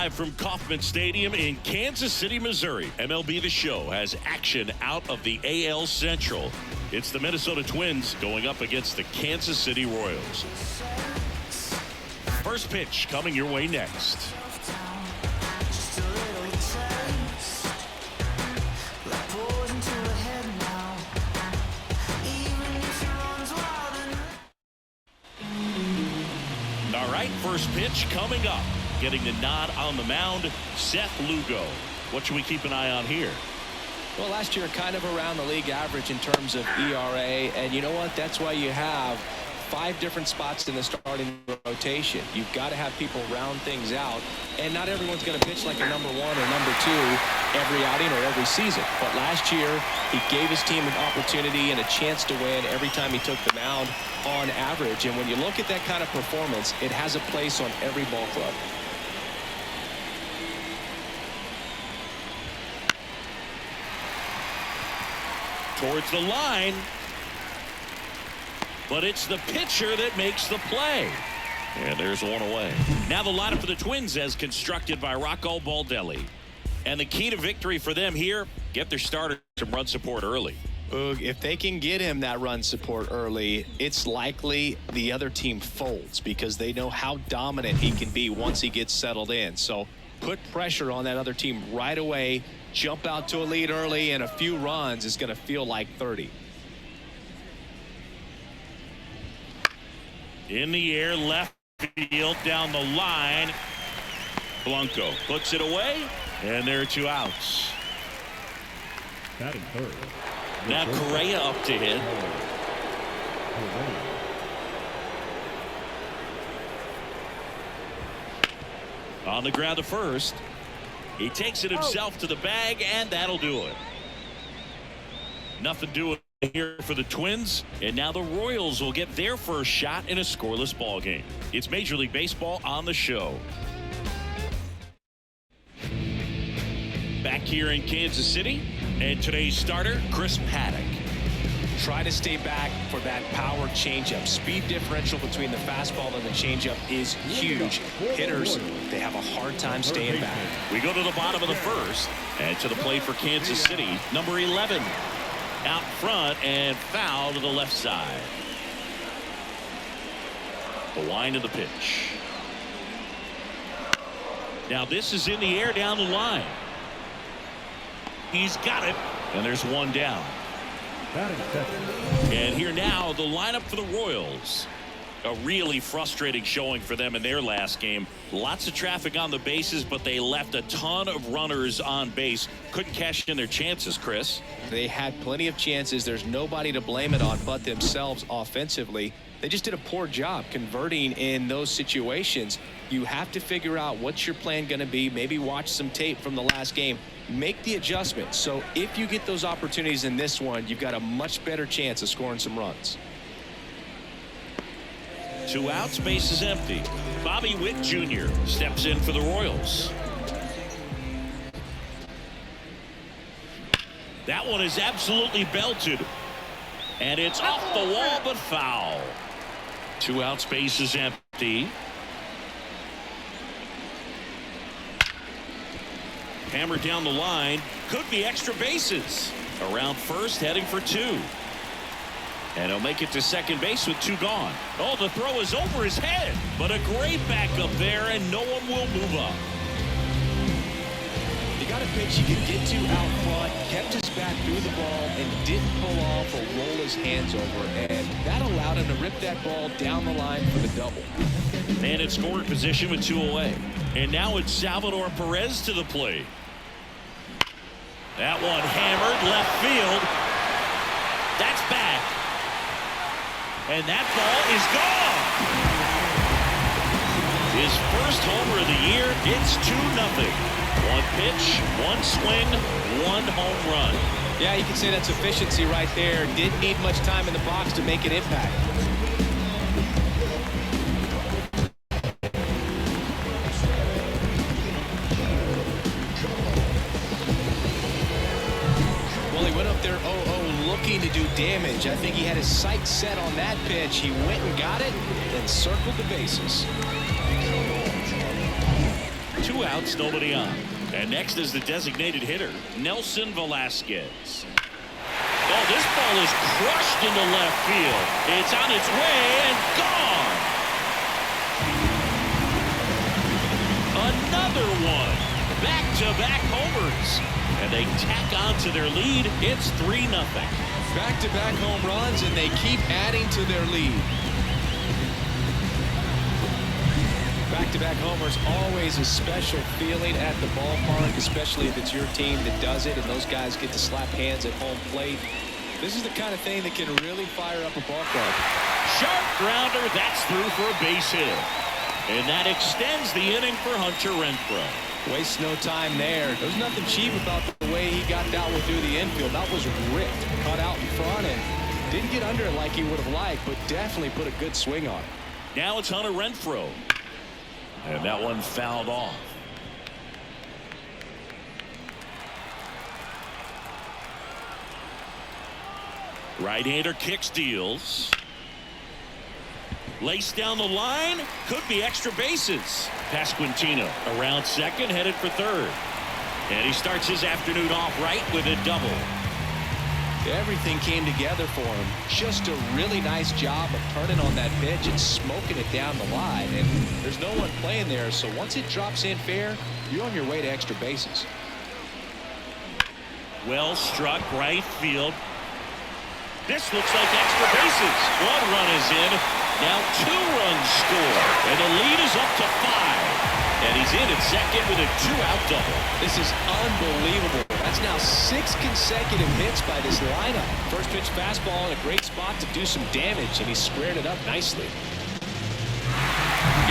live from Kauffman Stadium in Kansas City, Missouri. MLB The Show has action out of the AL Central. It's the Minnesota Twins going up against the Kansas City Royals. First pitch coming your way next. All right, first pitch coming up. Getting the nod on the mound, Seth Lugo. What should we keep an eye on here? Well, last year kind of around the league average in terms of ERA, and you know what? That's why you have 5 different spots in the starting rotation. You've got to have people round things out, and not everyone's going to pitch like a number 1 or number 2 every outing or every season. But last year, he gave his team an opportunity and a chance to win every time he took the mound on average. And when you look at that kind of performance, it has a place on every ball club. Towards the line. But it's the pitcher that makes the play. And there's one away. Now the lineup for the Twins as constructed by Rocco Baldelli. And the key to victory for them here, get their starter some run support early. If they can get him that run support early, it's likely the other team folds because they know how dominant he can be once he gets settled in. So put pressure on that other team right away. Jump out to a lead early, and a few runs is going to feel like 30. In the air, left field, down the line. Blanco puts it away, and there are 2 outs. Batting third. Now Correa up to hit. On the ground to first. He takes it himself to the bag, and that'll do it. Nothing doing here for the Twins, and now the Royals will get their first shot in a scoreless ball game. It's Major League Baseball on the show. Back here in Kansas City, and today's starter, Chris Paddack. Try to stay back for that power changeup. Speed differential between the fastball and the changeup is huge. Hitters, they have a hard time staying back. We go to the bottom of the first, and to the plate for Kansas City, number 11. Out front and foul to the left side. The line of the pitch. Now this is in the air down the line. He's got it, and there's one down. And here now, the lineup for the Royals. A really frustrating showing for them in their last game. Lots of traffic on the bases, but they left a ton of runners on base. Couldn't cash in their chances, Chris. They had plenty of chances. There's nobody to blame it on but themselves offensively. They just did a poor job converting in those situations. You have to figure out what's your plan going to be. Maybe watch some tape from the last game. Make the adjustment. So if you get those opportunities in this one, you've got a much better chance of scoring some runs. 2 outs, base is empty. Bobby Witt Jr. steps in for the Royals. That one is absolutely belted. And it's off the wall, but foul. 2 outs, base is empty. Hammered down the line. Could be extra bases. Around first, heading for 2. And he'll make it to second base with 2 gone. Oh, the throw is over his head. But a great backup there, and no one will move up. You got a pitch he could get to out front, kept his back through the ball, and didn't pull off or roll his hands over. And that allowed him to rip that ball down the line for the double. And in scoring position with 2 away. And now it's Salvador Perez to the plate. That one hammered left field. That's back. And that ball is gone. His first homer of the year. It's 2-0. 1 pitch, 1 swing, 1 home run. Yeah, you can say that's efficiency right there. Didn't need much time in the box to make an impact. Well, he went up there 0-0 looking to do damage. I think he had his sights set on that pitch. He went and got it and circled the bases. 2 2 outs, nobody on. And next is the designated hitter, Nelson Velasquez. Oh, this ball is crushed into left field. It's on its way and gone. Another one. Back-to-back homers. And they tack on to their lead. It's 3-0. Back-to-back home runs, and they keep adding to their lead. Back-to-back homers, always a special feeling at the ballpark, especially if it's your team that does it and those guys get to slap hands at home plate. This is the kind of thing that can really fire up a ball club. Sharp grounder, that's through for a base hit. And that extends the inning for Hunter Renfroe. Wastes no time there. There's nothing cheap about the way he got that one through the infield. That was ripped, cut out in front, and didn't get under it like he would have liked, but definitely put a good swing on it. Now it's Hunter Renfroe. And that one fouled off. Right-hander kicks, deals. Lace down the line. Could be extra bases. Pasquantino around second, headed for third. And he starts his afternoon off right with a double. Everything came together for him. Just a really nice job of turning on that pitch and smoking it down the line. And there's no one playing there, so once it drops in fair, you're on your way to extra bases. Well struck right field. This looks like extra bases. 1 run is in. Now 2 runs score. And the lead is up to 5. And he's in at second with a 2-out double. This is unbelievable. That's now 6 consecutive hits by this lineup. First pitch fastball in a great spot to do some damage, and he squared it up nicely.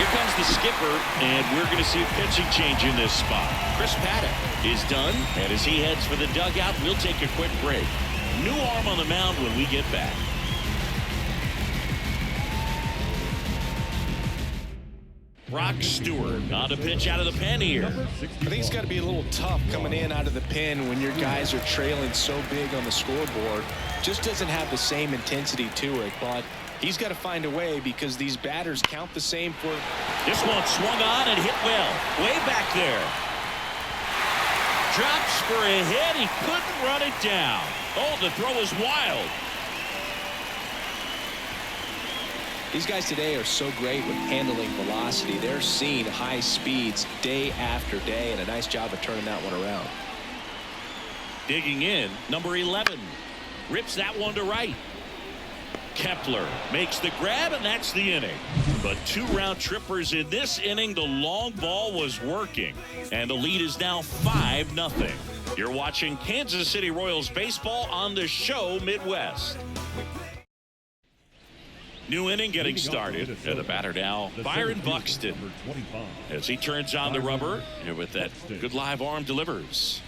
Here comes the skipper, and we're going to see a pitching change in this spot. Chris Paddock is done, and as he heads for the dugout, we'll take a quick break. New arm on the mound when we get back. Brock Stewart on the pitch out of the pen here. I think it's got to be a little tough coming in out of the pen when your guys are trailing so big on the scoreboard. Just doesn't have the same intensity to it, but he's got to find a way because these batters count the same for. This one swung on and hit well. Way back there. Drops for a hit. He couldn't run it down. Oh, the throw is wild. These guys today are so great with handling velocity. They're seeing high speeds day after day, and a nice job of turning that one around. Digging in, number 11. Rips that one to right. Kepler makes the grab, and that's the inning. But 2 round trippers in this inning. The long ball was working, and the lead is now 5-0. You're watching Kansas City Royals baseball on the show Midwest. New inning getting started. And the batter now, Byron Buxton. As he turns on the rubber, and with that good live arm delivers.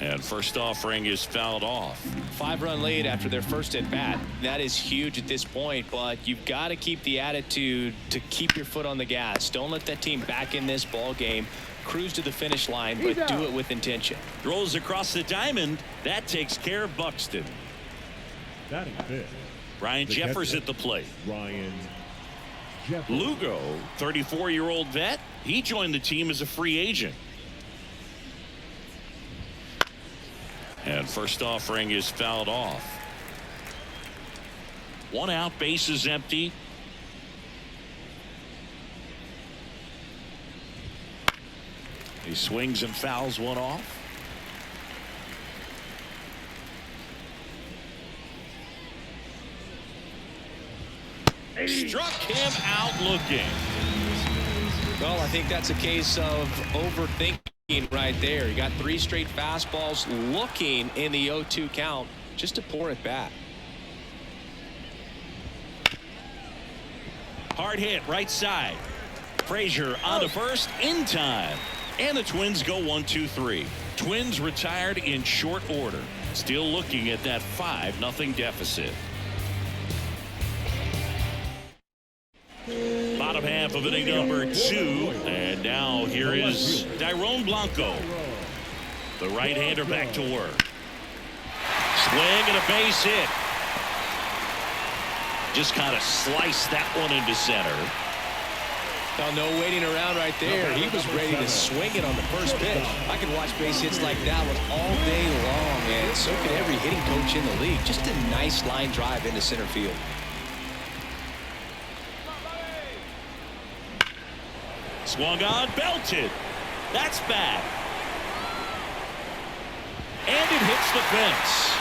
And first offering is fouled off. 5-run lead after their first at bat. That is huge at this point, but you've got to keep the attitude to keep your foot on the gas. Don't let that team back in this ball game. Cruise to the finish line, but do it with intention. Throws across the diamond. That takes care of Buxton. Batting fifth, Ryan Jeffers at the plate. Ryan Jeffers. Lugo, 34-year-old vet. He joined the team as a free agent. And first offering is fouled off. 1 out, base is empty. He swings and fouls one off. Struck him out looking. Well, I think that's a case of overthinking right there. He got 3 straight fastballs looking in the 0-2 count just to pour it back. Hard hit right side. Frazier on to first in time. And the Twins go 1-2-3. Twins retired in short order. Still looking at that 5-0 deficit. Bottom half of inning number 2. And now here is Dairon Blanco. The right-hander back to work. Swing and a base hit. Just kind of sliced that one into center. Oh, no waiting around right there. He was ready to swing it on the first pitch. I could watch base hits like that one all day long, and so could every hitting coach in the league. Just a nice line drive into center field. Swung on, belted. That's bad. And it hits the fence.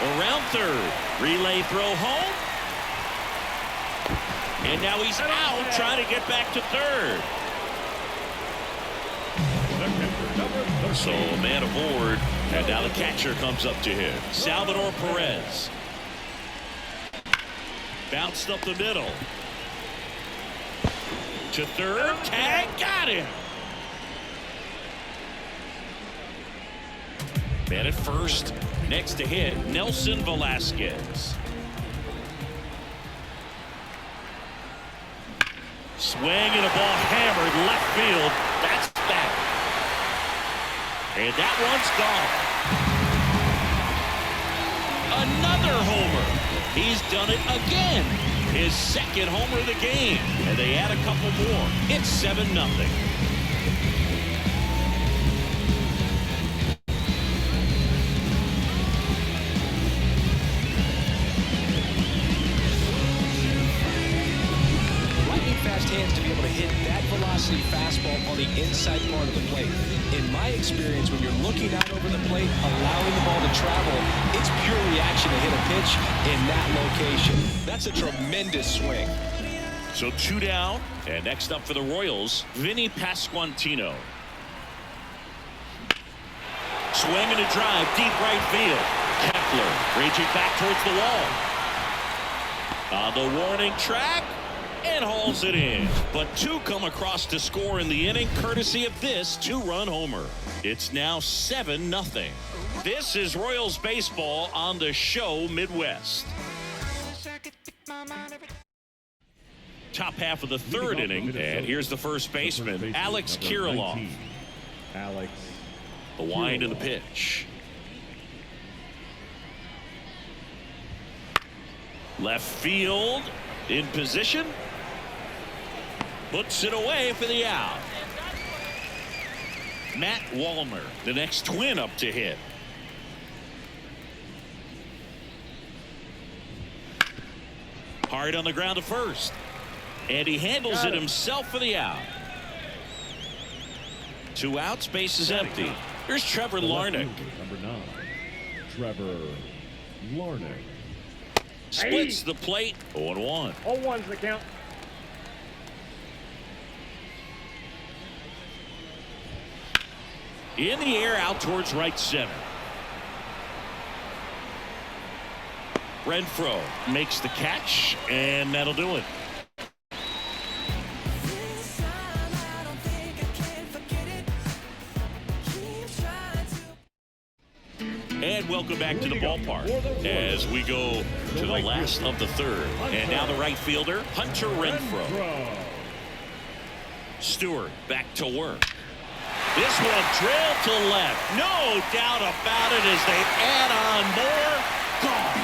Around third. Relay throw home. And now he's out trying to get back to third. So a man aboard. And now the catcher comes up to him. Salvador Perez. Bounced up the middle. To third. Tag. Got him. Man at first. Next to hit, Nelson Velasquez. Swing and a ball hammered left field. That's back. And that one's gone. Another homer. He's done it again. His second homer of the game. And they add a couple more. It's 7-0. To be able to hit that velocity fastball on the inside part of the plate. In my experience, when you're looking out over the plate, allowing the ball to travel, it's pure reaction to hit a pitch in that location. That's a tremendous swing. So 2 down, and next up for the Royals, Vinny Pasquantino. Swing and a drive, deep right field. Kepler reaching back towards the wall. On the warning track. And hauls it in. But 2 come across to score in the inning, courtesy of this 2-run homer. It's now 7-0. This is Royals baseball on the show Midwest. Top half of the third inning, and here's the first baseman, Alex Kirilloff. Alex. The wind of the pitch. Left field in position. Puts it away for the out. Matt Wallner, the next twin up to hit. Hard on the ground to first. And he handles it himself for the out. 2 outs, base is empty. Here's Trevor Larnach. Number 9, Trevor Larnach. Splits the plate. 0-1. 0-1's the count. In the air, out towards right center. Renfroe makes the catch, and that'll do it. And welcome back to the ballpark as we go to the last of the third. And now the right fielder, Hunter Renfroe. Stewart back to work. This one drilled to left. No doubt about it as they add on more. Gone.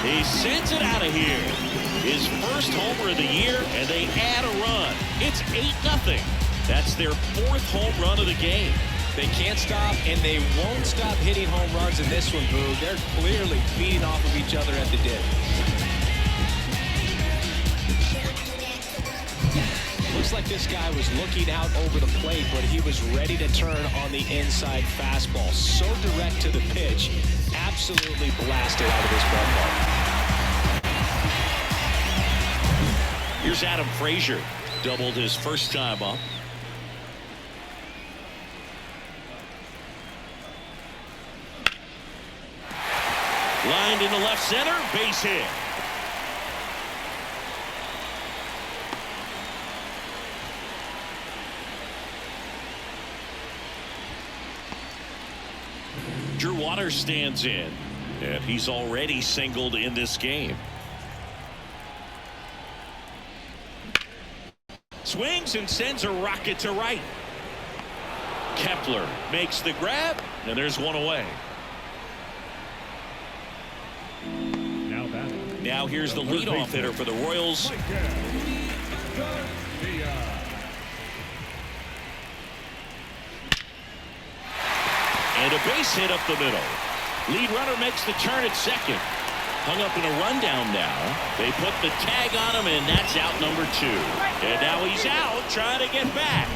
He sends it out of here. His first homer of the year, and they add a run. It's 8-0. That's their 4th home run of the game. They can't stop, and they won't stop hitting home runs in this one, Boo. They're clearly feeding off of each other at the dip. Looks like this guy was looking out over the plate, but he was ready to turn on the inside fastball. So direct to the pitch. Absolutely blasted out of this ballpark. Here's Adam Frazier. Doubled his first time up. Lined into left center. Base hit. Drew Waters stands in, and he's already singled in this game. Swings and sends a rocket to right. Kepler makes the grab, and there's one away. Now here's the leadoff hitter for the Royals. And a base hit up the middle. Lead runner makes the turn at second. Hung up in a rundown now. They put the tag on him, and that's out number 2. And now he's out trying to get back.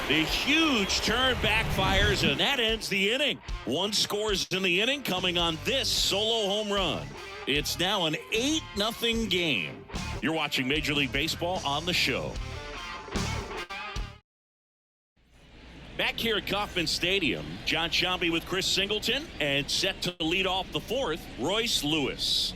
The huge turn backfires, and that ends the inning. 1 scores in the inning coming on this solo home run. It's now an 8-0 game. You're watching Major League Baseball on the show. Back here at Kauffman Stadium, John Sciambi with Chris Singleton, and set to lead off the 4th, Royce Lewis.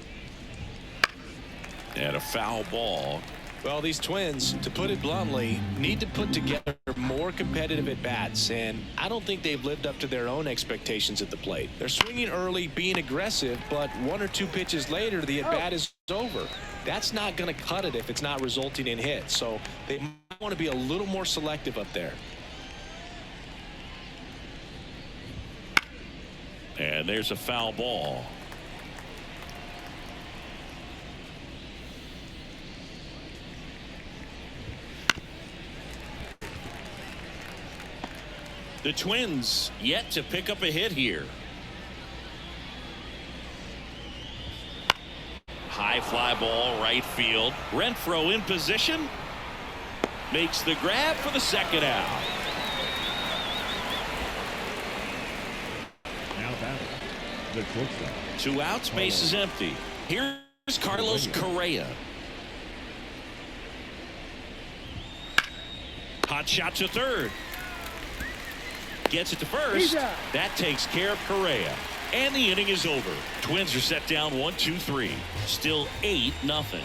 And a foul ball. Well, these Twins, to put it bluntly, need to put together more competitive at-bats, and I don't think they've lived up to their own expectations at the plate. They're swinging early, being aggressive, but 1 or 2 pitches later, the at-bat is over. That's not going to cut it if it's not resulting in hits, so they might want to be a little more selective up there. And there's a foul ball. The Twins yet to pick up a hit here. High fly ball right field. Renfroe in position. Makes the grab for the second out. Now batting, the shortstop. 2 outs, base is empty. Here's Carlos Correa. Hot shot to third. Gets it to first. That takes care of Correa. And the inning is over. Twins are set down 1-2-3. Still 8-0.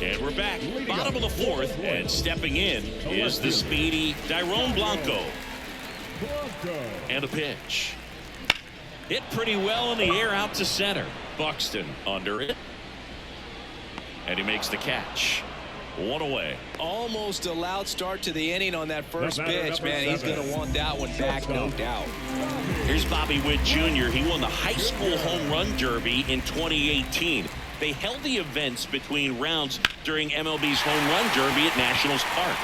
And we're back. Bottom of the 4th. And stepping in is the speedy Dairon Blanco. And a pitch. Hit pretty well in the air out to center. Buxton under it. And he makes the catch. 1 away. Almost a loud start to the inning on that first pitch, man. He's going to want that one back, no doubt. Here's Bobby Witt Jr. He won the high school home run derby in 2018. They held the events between rounds during MLB's home run derby at Nationals Park.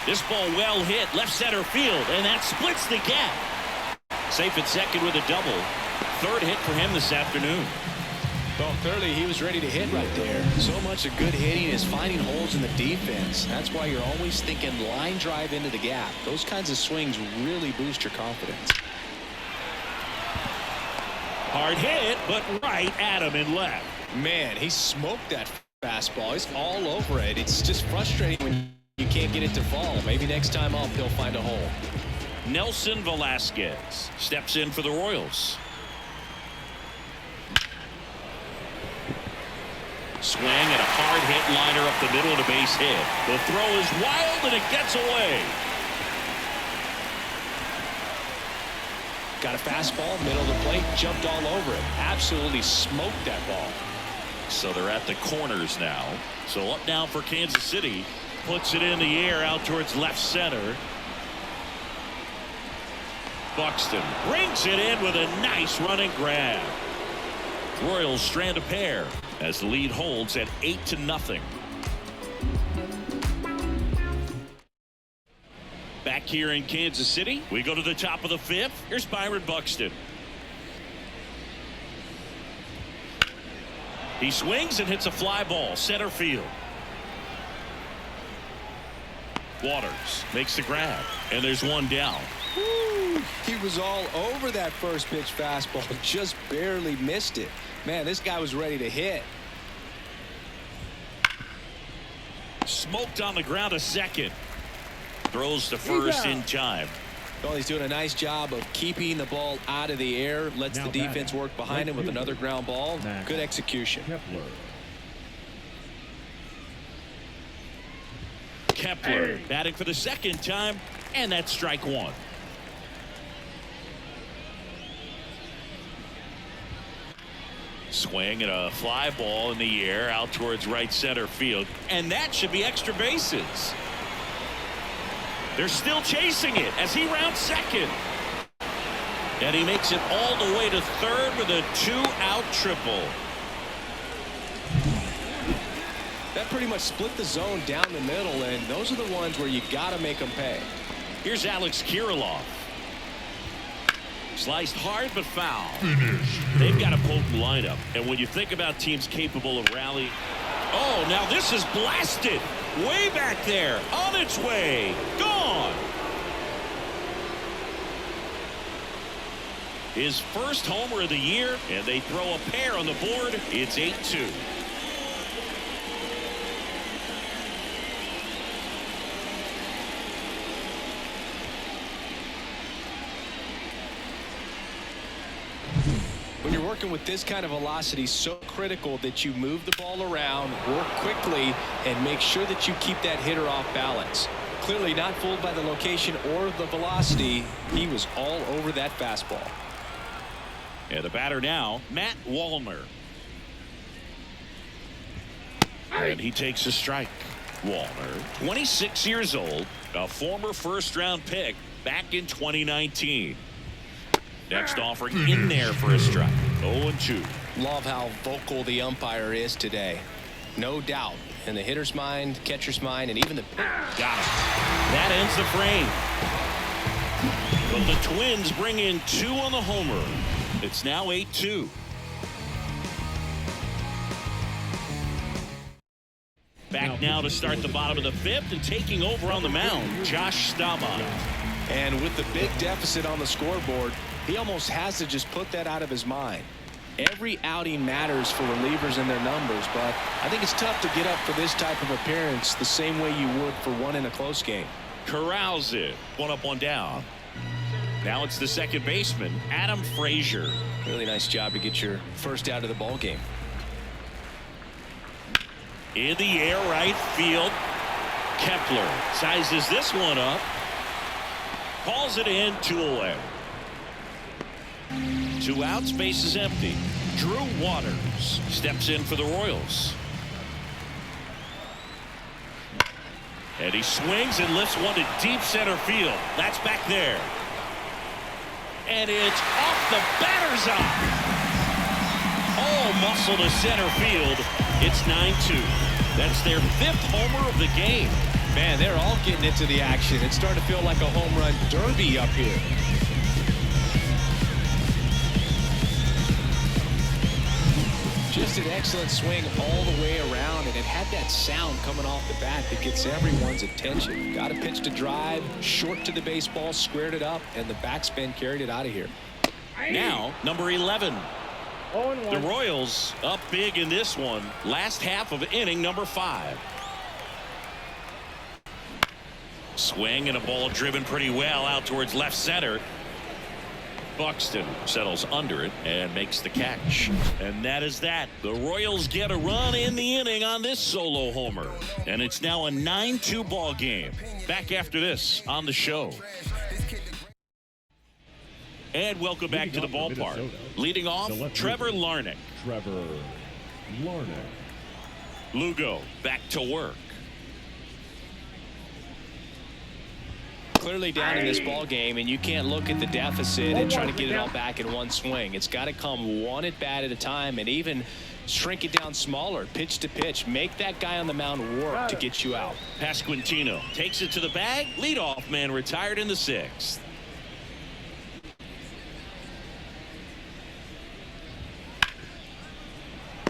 This ball well hit left center field, and that splits the gap. Safe at second with a double. 3rd hit for him this afternoon. Well, clearly he was ready to hit right there. So much of good hitting is finding holes in the defense. That's why you're always thinking line drive into the gap. Those kinds of swings really boost your confidence. Hard hit, but right at him and left. Man, he smoked that fastball. He's all over it. It's just frustrating when you can't get it to fall. Maybe next time up he'll find a hole. Nelson Velasquez steps in for the Royals. Swing and a hard hit liner up the middle of the base hit. The throw is wild and it gets away. Got a fastball, middle of the plate, jumped all over it. Absolutely smoked that ball. So they're at the corners now. So up now for Kansas City. Puts it in the air out towards left center. Buxton brings it in with a nice running grab. Royals strand a pair as the lead holds at 8-0. Back here in Kansas City, we go to the top of the 5th. Here's Byron Buxton. He swings and hits a fly ball center field. Waters makes the grab, and there's one down. Woo! He was all over that first pitch fastball, just barely missed it. Man, this guy was ready to hit. Smoked on the ground a second. Throws to first in time. Well, he's doing a nice job of keeping the ball out of the air. Lets the defense work behind him with another ground ball. Good execution. Kepler batting for the second time, and that's strike 1. Swing and a fly ball in the air out towards right center field, and that should be extra bases. They're still chasing it as he rounds second. And he makes it all the way to third with a 2-out triple. That pretty much split the zone down the middle, and those are the ones where you got to make them pay. Here's Alex Kirilloff. Sliced hard but foul. They've got a potent lineup, and when you think about teams capable of rallying. Oh, now this is blasted. Way back there. On its way. Gone. His first homer of the year, and they throw a pair on the board. It's 8-2. When you're working with this kind of velocity, so critical that you move the ball around, work quickly, and make sure that you keep that hitter off balance. Clearly not fooled by the location or the velocity. He was all over that fastball. And the batter now, Matt Wallner. And he takes a strike. Wallner, 26 years old, a former first-round pick back in 2019. Next offering in there for a strike. 0-2. Love how vocal the umpire is today. No doubt. In the hitter's mind, catcher's mind, and even the pitcher. Got it. That ends the frame. But the Twins bring in 2 on the homer. It's now 8-2. Back now to start the bottom of the 5th, and taking over on the mound, Josh Staumont. And with the big deficit on the scoreboard, he almost has to just put that out of his mind. Every outing matters for relievers and their numbers, but I think it's tough to get up for this type of appearance the same way you would for one in a close game. Corrals it. 1 up, 1 down. Now it's the second baseman, Adam Frazier. Really nice job to get your first out of the ball game. In the air, right field. Kepler sizes this one up. Calls it in, 2 away. 2 outs, base is empty. Drew Waters steps in for the Royals. And he swings and lifts one to deep center field. That's back there. And it's off the batter's eye. All muscle to center field. It's 9-2. That's their 5th homer of the game. Man, they're all getting into the action. It's starting to feel like a home run derby up here. Just an excellent swing all the way around, and it had that sound coming off the bat that gets everyone's attention. Got a pitch to drive, short to the baseball, squared it up, and the backspin carried it out of here. Now, number 11. The Royals up big in this one. Last half of inning number 5. Swing and a ball driven pretty well out towards left center. Buxton settles under it and makes the catch. And that is that. The Royals get a run in the inning on this solo homer. And it's now a 9-2 ball game. Back after this on the show. And welcome back to the ballpark. Leading off, Trevor Larnach. Lugo back to work. Clearly down in this ball game, and you can't look at the deficit and try to get it all back in one swing. It's got to come one at bat at a time, and even shrink it down smaller, pitch to pitch. Make that guy on the mound work to get you out. Pasquantino takes it to the bag. Leadoff man retired in the 6th.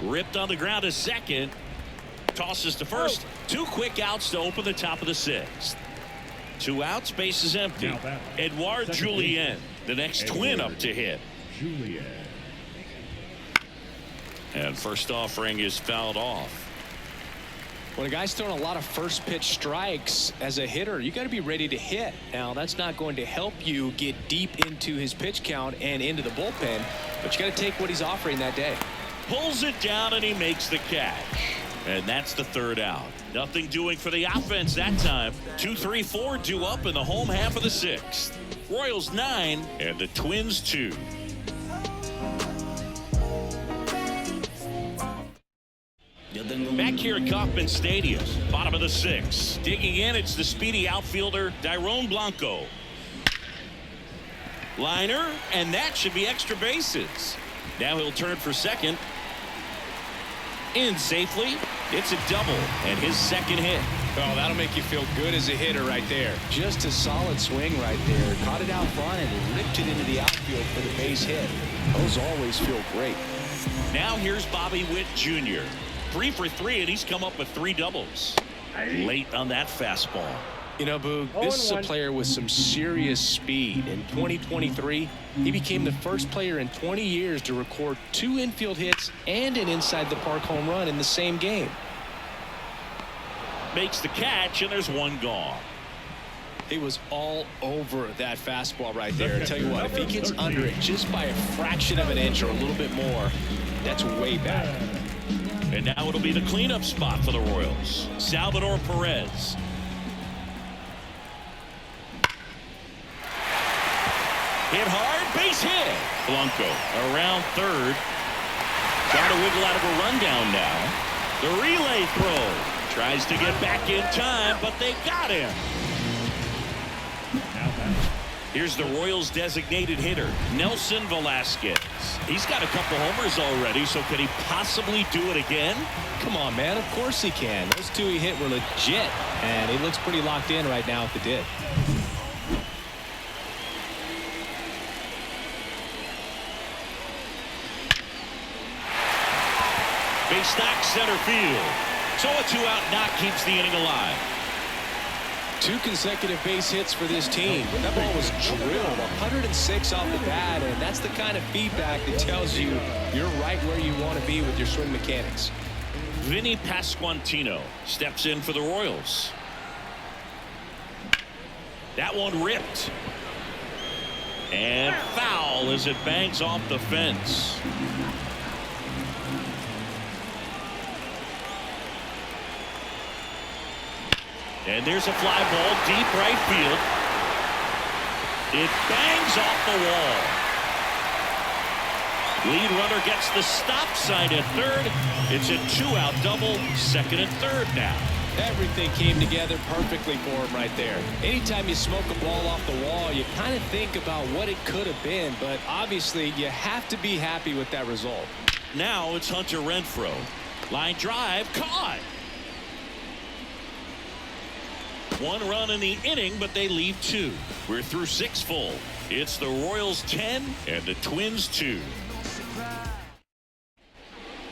Ripped on the ground to second. Tosses to first. 2 quick outs to open the top of the 6th. 2 outs, base is empty. Edouard Julien, the next Twin up to hit. And first offering is fouled off. When a guy's throwing a lot of first pitch strikes as a hitter, you got to be ready to hit. Now, that's not going to help you get deep into his pitch count and into the bullpen, but you got to take what he's offering that day. Pulls it down and he makes the catch. And that's the 3rd out. Nothing doing for the offense that time. 2, 3, 4 due up in the home half of the 6th. Royals 9 and the Twins 2. Back here at Kauffman Stadium, bottom of the 6th. Digging in, it's the speedy outfielder, Dairon Blanco. Liner, and that should be extra bases. Now he'll turn for second. In safely. It's a double and his second hit. Oh, that'll make you feel good as a hitter right there. Just a solid swing right there. Caught it out front and ripped it into the outfield for the base hit. Those always feel great. Now here's Bobby Witt Jr. 3 for 3, and he's come up with 3 doubles. Late on that fastball. You know, Boog, this is a player with some serious speed. In 2023, he became the first player in 20 years to record 2 infield hits and an inside-the-park home run in the same game. Makes the catch, and there's 1 gone. He was all over that fastball right there. I tell you what, if he gets under it just by a fraction of an inch or a little bit more, that's way back. And now it'll be the cleanup spot for the Royals. Salvador Perez. Hit hard, base hit. Blanco around third. Trying to wiggle out of a rundown now. The relay throw. Tries to get back in time, but they got him. Here's the Royals designated hitter, Nelson Velasquez. He's got a couple homers already, so could he possibly do it again? Come on, man. Of course he can. Those 2 he hit were legit, and he looks pretty locked in right now at the dip. Base knock center field. So a 2-out knock keeps the inning alive. 2 consecutive base hits for this team. That ball was drilled 106 off the bat, and that's the kind of feedback that tells you you're right where you want to be with your swing mechanics. Vinny Pasquantino steps in for the Royals. That one ripped. And foul as it bangs off the fence. And there's a fly ball deep right field. It bangs off the wall. Lead runner gets the stop sign at third. It's a 2-out double, second and third now. Everything came together perfectly for him right there. Anytime you smoke a ball off the wall, you kind of think about what it could have been, but obviously you have to be happy with that result. Now it's Hunter Renfroe. Line drive, caught. 1 run in the inning, but they leave 2. We're through 6 full. It's the Royals 10 and the Twins 2.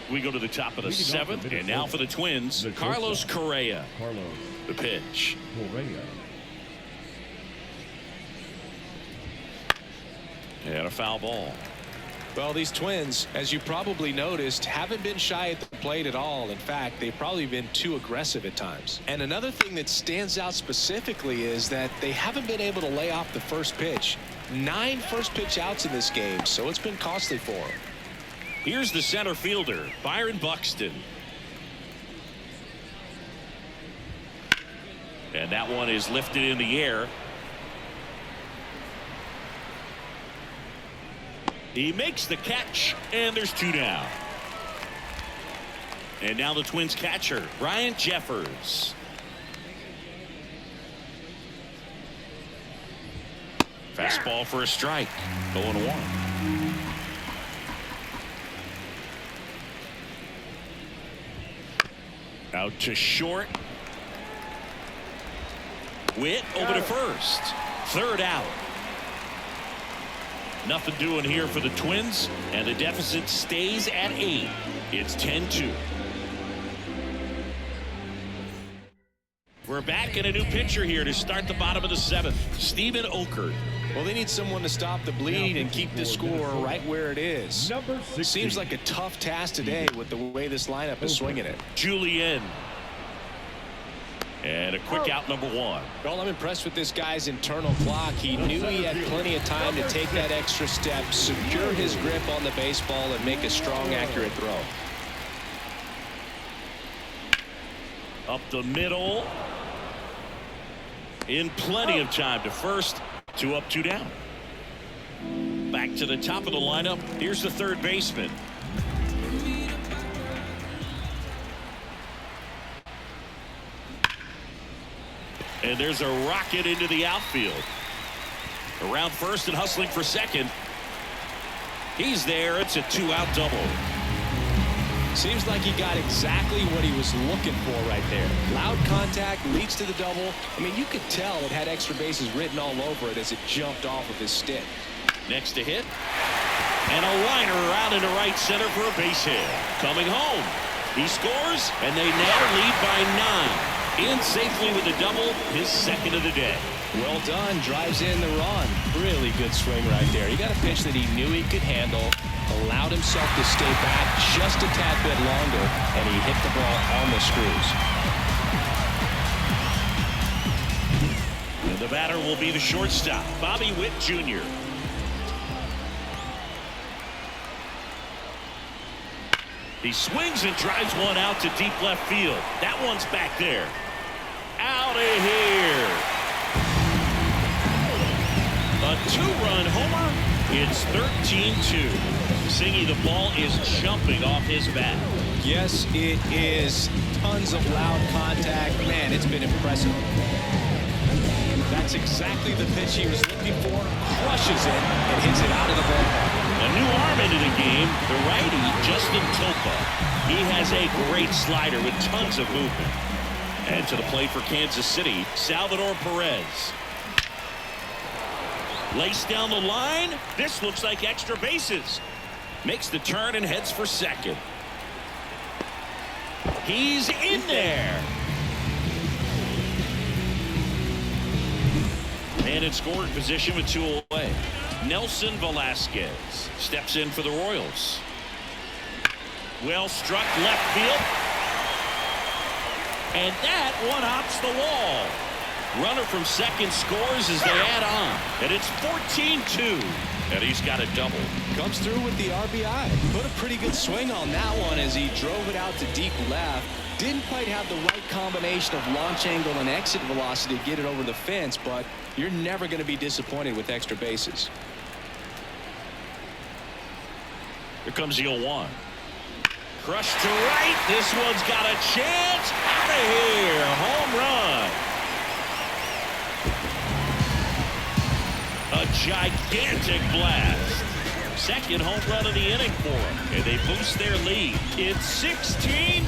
We go to the top of the 7th, and now for the Twins, Carlos Correa. The pitch. And a foul ball. Well, these Twins, as you probably noticed, haven't been shy at the plate at all. In fact, they've probably been too aggressive at times. And another thing that stands out specifically is that they haven't been able to lay off the first pitch. 9 first pitch outs in this game, so it's been costly for them. Here's the center fielder, Byron Buxton. And that one is lifted in the air. He makes the catch, and there's 2 down. And now the Twins catcher, Ryan Jeffers. Fastball for a strike. 0-1. Out to short. Witt over to first. 3rd out. Nothing doing here for the Twins, and the deficit stays at 8. It's 10-2. We're back in a new pitcher here to start the bottom of the 7th. Steven Okert. Well, they need someone to stop the bleeding and keep the score right where it is. Seems like a tough task today with the way this lineup is swinging it. Julien. And a quick out, number 1. Well, I'm impressed with this guy's internal clock. He knew he had plenty of time to take that extra step, secure his grip on the baseball, and make a strong, accurate throw. Up the middle. In plenty of time to first. 2 up, 2 down. Back to the top of the lineup. Here's the third baseman. And there's a rocket into the outfield. Around first and hustling for second. He's there. It's a 2-out double. Seems like he got exactly what he was looking for right there. Loud contact leads to the double. I mean, you could tell it had extra bases written all over it as it jumped off of his stick. Next to hit. And a liner out into right center for a base hit. Coming home. He scores, and they now lead by 9. In safely with a double, his second of the day. Well done. Drives in the run. Really good swing right there. He got a pitch that he knew he could handle. Allowed himself to stay back just a tad bit longer, and he hit the ball on the screws. And the batter will be the shortstop, Bobby Witt Jr. He swings and drives one out to deep left field. That one's back there. Out of here. A 2-run homer. It's 13-2. Singy, the ball is jumping off his bat. Yes, it is. Tons of loud contact. Man, it's been impressive. That's exactly the pitch he was looking for. Crushes it and hits it out of the ballpark. A new arm into the game, the righty Justin Topa. He has a great slider with tons of movement. And to the plate for Kansas City, Salvador Perez. Laced down the line. This looks like extra bases. Makes the turn and heads for second. He's in there. And in scoring position with 2 away. Nelson Velasquez steps in for the Royals. Well struck left field. And that one hops the wall. Runner from second scores as they add on. And it's 14-2. And he's got a double. Comes through with the RBI. Put a pretty good swing on that one as he drove it out to deep left. Didn't quite have the right combination of launch angle and exit velocity to get it over the fence, but you're never going to be disappointed with extra bases. Here comes the 0-1. Crushed to right. This one's got a chance. Out of here. Home run. A gigantic blast. Second home run of the inning for them. And they boost their lead. It's 16-2.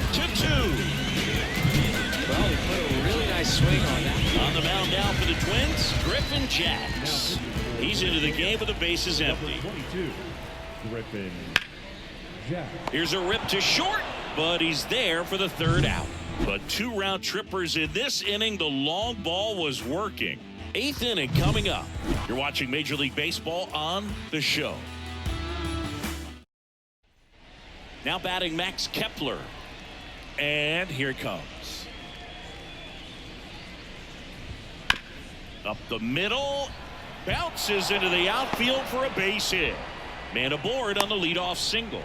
Well, he put a really nice swing on that. On the mound now for the Twins, Griffin Jax. He's into the game with the bases empty. 22, Griffin Jax. Here's a rip to short, but he's there for the 3rd out. But 2 round trippers in this inning. The long ball was working. 8th inning coming up. You're watching Major League Baseball on The Show. Now batting Max Kepler. And here it comes. Up the middle. Bounces into the outfield for a base hit. Man aboard on the leadoff single.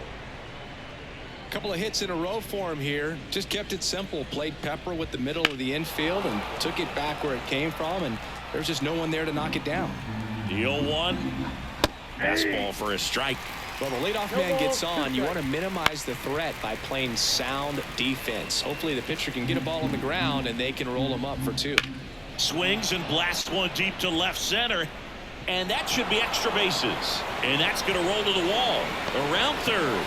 Couple of hits in a row for him here. Just kept it simple. Played Pepper with the middle of the infield and took it back where it came from, and there's just no one there to knock it down. The 0-1. Fastball for a strike. Well, the leadoff man gets on. You want to minimize the threat by playing sound defense. Hopefully the pitcher can get a ball on the ground and they can roll him up for 2. Swings and blasts one deep to left center. And that should be extra bases. And that's going to roll to the wall. Around third.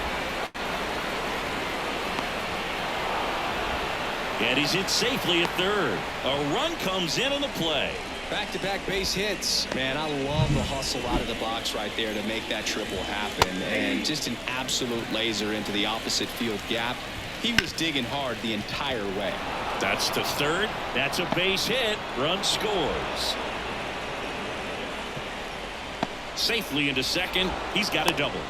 And he's in safely at third. A run comes in on the play. Back-to-back base hits. Man, I love the hustle out of the box right there to make that triple happen. And just an absolute laser into the opposite field gap. He was digging hard the entire way. That's to third. That's a base hit. Run scores. Safely into second. He's got a double.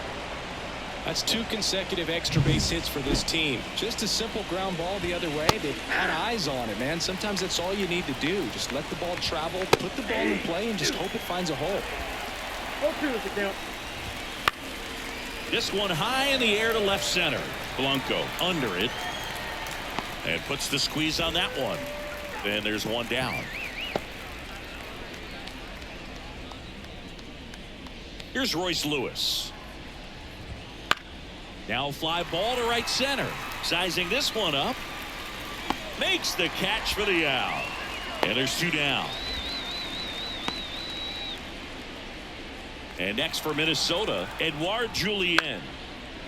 That's 2 consecutive extra base hits for this team. Just a simple ground ball the other way. They've had eyes on it, man. Sometimes that's all you need to do. Just let the ball travel, put the ball in play, and just hope it finds a hole. This one high in the air to left center. Blanco under it. And puts the squeeze on that one. And there's one down. Here's Royce Lewis. Now fly ball to right center. Sizing this one up. Makes the catch for the out. And there's 2 down. And next for Minnesota, Edouard Julien.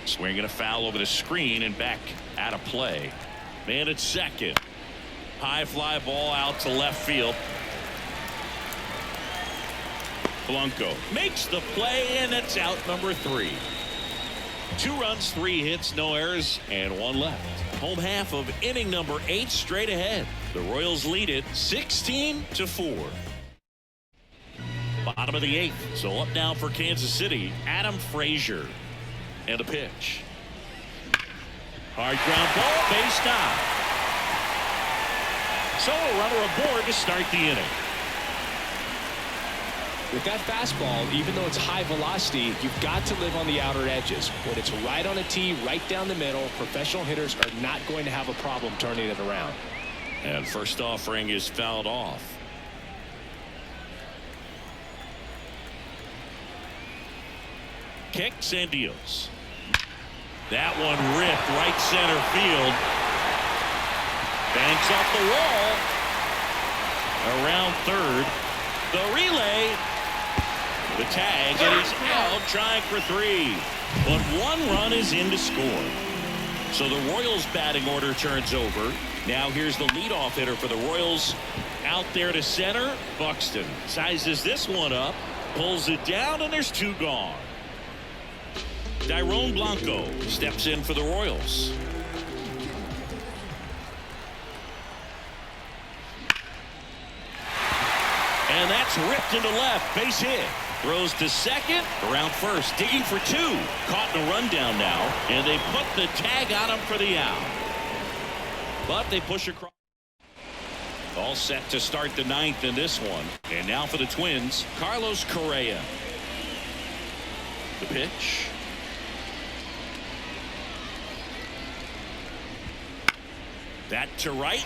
Swinging a foul over the screen and back out of play. Man at second. High fly ball out to left field. Blanco makes the play, and it's out number 3. 2 runs, 3 hits, no errors, and 1 left. Home half of inning number 8 straight ahead. The Royals lead it 16-4. Bottom of the 8th. So up now for Kansas City, Adam Frazier. And a pitch. Hard ground ball, base down. So a runner aboard to start the inning. With that fastball, even though it's high velocity, you've got to live on the outer edges. When it's right on a tee, right down the middle, professional hitters are not going to have a problem turning it around. And first offering is fouled off. Kicks and deals. That one ripped right center field. Banks off the wall. Around third. The relay. The tag, and he's out trying for 3. But 1 run is in to score. So the Royals batting order turns over. Now here's the leadoff hitter for the Royals. Out there to center. Buxton sizes this one up. Pulls it down, and there's 2 gone. Dairon Blanco steps in for the Royals. And that's ripped into left. Base hit. Throws to second. Around first. Digging for 2. Caught in a rundown now. And they put the tag on him for the out. But they push across. All set to start the 9th in this one. And now for the Twins, Carlos Correa. The pitch. That to right.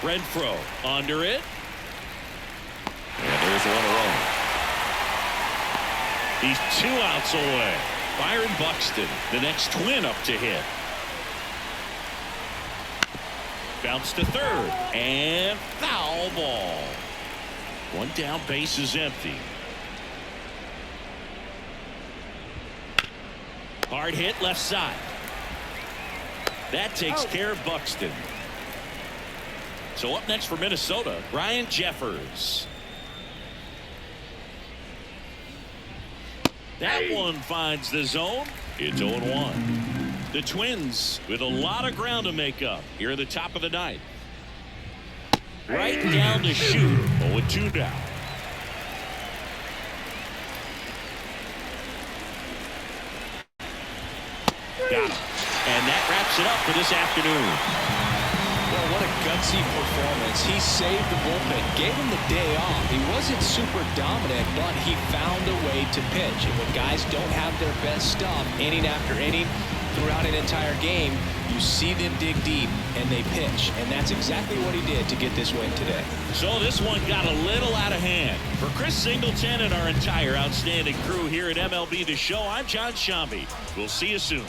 Renfroe under it. And there's one run. He's 2 outs away. Byron Buxton, the next Twin up to hit. Bounce to third. And foul ball. 1 down, base is empty. Hard hit left side. That takes care of Buxton. So up next for Minnesota, Ryan Jeffers. That one finds the zone. It's 0-1. The Twins with a lot of ground to make up here at the top of the 9th. Right down to shoot. 0-2 down. Got him. And that wraps it up for this afternoon. Well, what a gutsy performance. He saved the bullpen, gave him the day off. He wasn't super dominant, but he found a way to pitch. And when guys don't have their best stuff inning after inning throughout an entire game, you see them dig deep and they pitch. And that's exactly what he did to get this win today. So this one got a little out of hand. For Chris Singleton and our entire outstanding crew here at MLB The Show, I'm John Shambi. We'll see you soon.